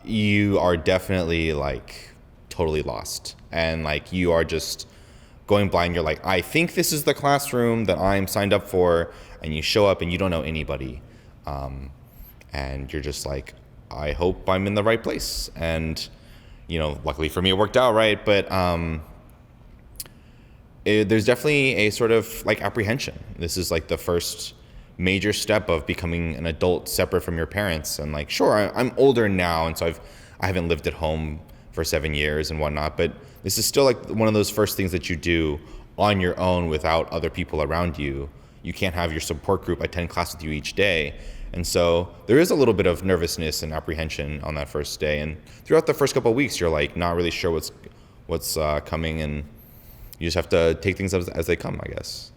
you are definitely like totally lost, and like you are just going blind. You're like, I think this is the classroom that I'm signed up for, and you show up and you don't know anybody, and you're just like, I hope I'm in the right place. And luckily for me, it worked out right. But there's definitely a sort of like apprehension. This is like the first major step of becoming an adult separate from your parents. And like, sure, I'm older now, and so I haven't lived at home for 7 years and whatnot. But this is still like one of those first things that you do on your own without other people around you. You can't have your support group attend class with you each day. And so there is a little bit of nervousness and apprehension on that first day. And throughout the first couple of weeks, you're like not really sure what's coming, and you just have to take things as they come, I guess.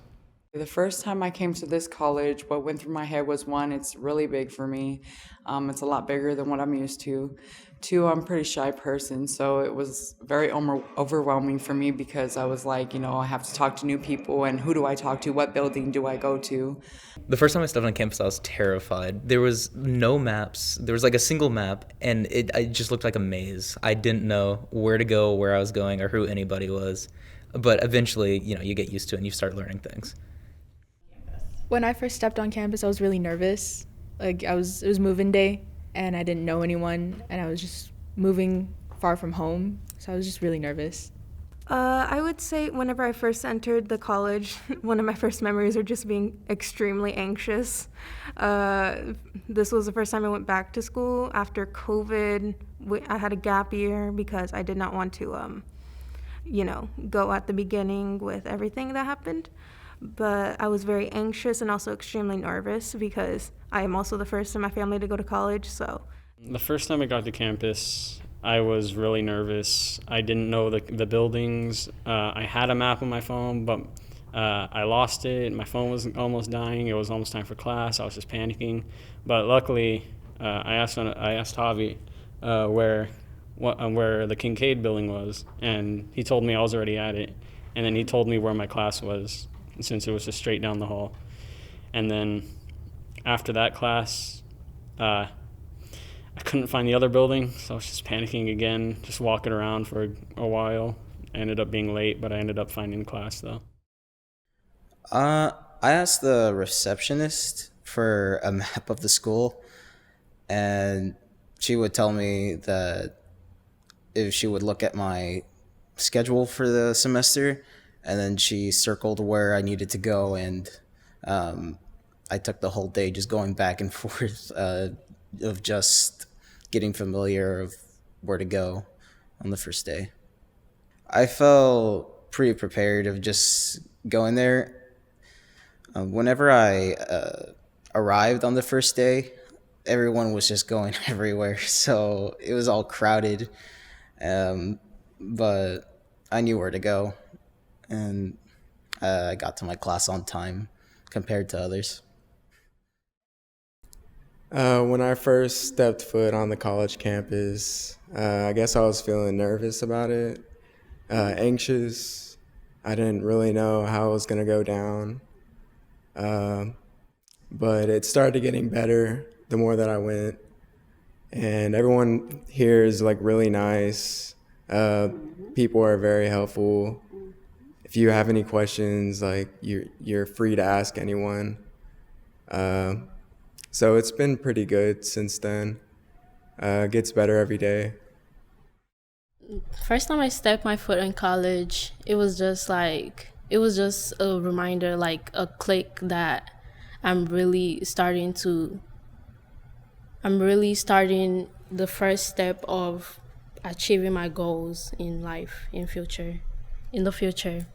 The first time I came to this college, what went through my head was one, it's really big for me. It's a lot bigger than what I'm used to. Two, I'm a pretty shy person, so it was very overwhelming for me because I was like, I have to talk to new people, and who do I talk to? What building do I go to? The first time I stepped on campus, I was terrified. There was no maps. There was like a single map, and it just looked like a maze. I didn't know where to go, where I was going, or who anybody was. But eventually, you get used to it and you start learning things. When I first stepped on campus, I was really nervous. It was move-in day, and I didn't know anyone, and I was just moving far from home, so I was just really nervous. I would say whenever I first entered the college, one of my first memories were just being extremely anxious. This was the first time I went back to school after COVID. I had a gap year because I did not want to, go at the beginning with everything that happened. But I was very anxious and also extremely nervous because I am also the first in my family to go to college, so. The first time I got to campus, I was really nervous. I didn't know the buildings. I had a map on my phone, but I lost it. My phone was almost dying. It was almost time for class. I was just panicking. But luckily, I asked Javi where the Kincaid building was, and he told me I was already at it. And then he told me where my class was, since it was just straight down the hall. And then after that class, I couldn't find the other building, so I was just panicking again, just walking around for a while. I ended up being late, but I ended up finding the class though. I asked the receptionist for a map of the school, and she would tell me that if she would look at my schedule for the semester, and then she circled where I needed to go, and I took the whole day just going back and forth of just getting familiar of where to go on the first day. I felt pretty prepared of just going there. Whenever I arrived on the first day, everyone was just going everywhere, so it was all crowded. But I knew where to go, and I got to my class on time compared to others. When I first stepped foot on the college campus, I guess I was feeling nervous about it, anxious. I didn't really know how it was going to go down. But it started getting better the more that I went. And everyone here is like really nice. People are very helpful. If you have any questions, like you're free to ask anyone. So it's been pretty good since then. Gets better every day. First time I stepped my foot in college, it was just a reminder, like a click that I'm really starting the first step of achieving my goals in life in the future.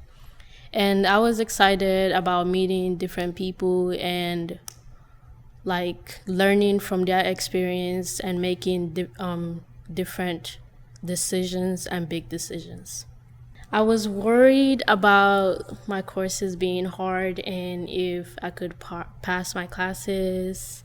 And I was excited about meeting different people and like learning from their experience and making different decisions and big decisions. I was worried about my courses being hard and if I could pass my classes.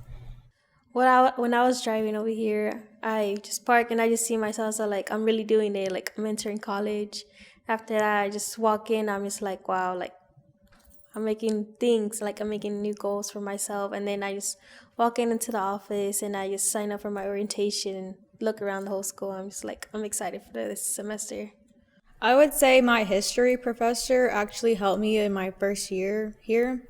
When I was driving over here, I just parked and I just see myself, so like I'm really doing it, like I'm entering college. After that, I just walk in, I'm just like, wow, like I'm making things, like I'm making new goals for myself. And then I just walk into the office and I just sign up for my orientation. look around the whole school. I'm excited for this semester. I would say my history professor actually helped me in my first year here.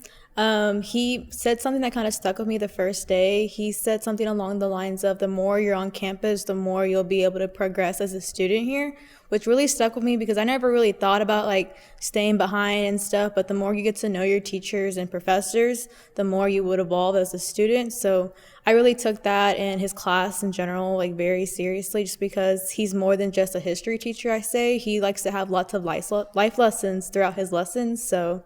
He said something that kind of stuck with me the first day. He said something along the lines of the more you're on campus, the more you'll be able to progress as a student here, which really stuck with me because I never really thought about like staying behind and stuff. But the more you get to know your teachers and professors, the more you would evolve as a student. So I really took that and his class in general like very seriously, just because he's more than just a history teacher. I say he likes to have lots of life lessons throughout his lessons. So